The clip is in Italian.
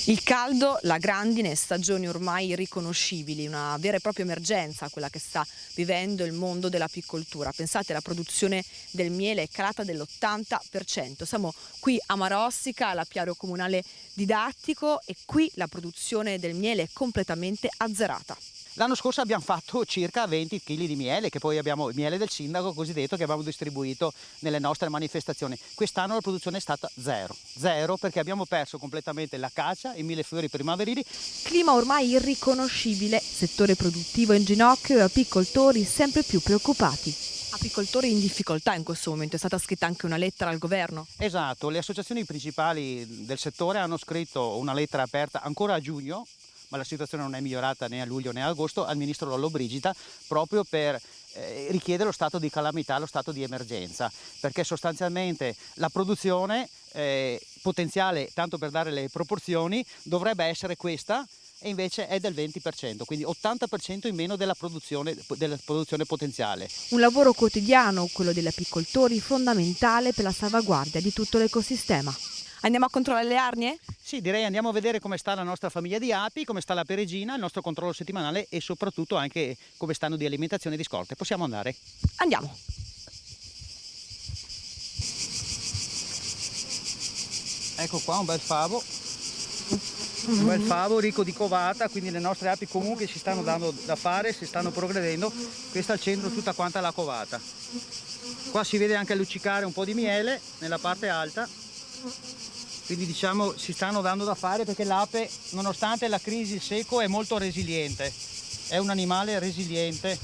Il caldo, la grandine, stagioni ormai irriconoscibili, una vera e propria emergenza quella che sta vivendo il mondo dell'apicoltura. Pensate, la produzione del miele è calata dell'80%. Siamo qui a Marossica, all'apiario comunale didattico, e qui la produzione del miele è completamente azzerata. L'anno scorso abbiamo fatto circa 20 kg di miele, che poi abbiamo il miele del sindaco cosiddetto che abbiamo distribuito nelle nostre manifestazioni. Quest'anno la produzione è stata zero perché abbiamo perso completamente la caccia, i millefiori primaverili. Clima ormai irriconoscibile, settore produttivo in ginocchio e apicoltori sempre più preoccupati. Apicoltori in difficoltà in questo momento, è stata scritta anche una lettera al governo. Esatto, le associazioni principali del settore hanno scritto una lettera aperta ancora a giugno, ma la situazione non è migliorata né a luglio né a agosto, al ministro Lollobrigida, proprio per richiedere lo stato di calamità, lo stato di emergenza, perché sostanzialmente la produzione potenziale, tanto per dare le proporzioni, dovrebbe essere questa, e invece è del 20%, quindi 80% in meno della produzione potenziale. Un lavoro quotidiano, quello degli apicoltori, fondamentale per la salvaguardia di tutto l'ecosistema. Andiamo a controllare le arnie? Sì, direi andiamo a vedere come sta la nostra famiglia di api, come sta la peregina, il nostro controllo settimanale e soprattutto anche come stanno di alimentazione e di scorte. Possiamo andare? Andiamo! Ecco qua un bel favo. Un bel favo ricco di covata, quindi le nostre api comunque si stanno dando da fare, si stanno progredendo. Questa al centro tutta quanta la covata. Qua si vede anche luccicare un po' di miele nella parte alta, quindi diciamo si stanno dando da fare perché l'ape, nonostante la crisi, il secco, è molto resiliente, è un animale resiliente.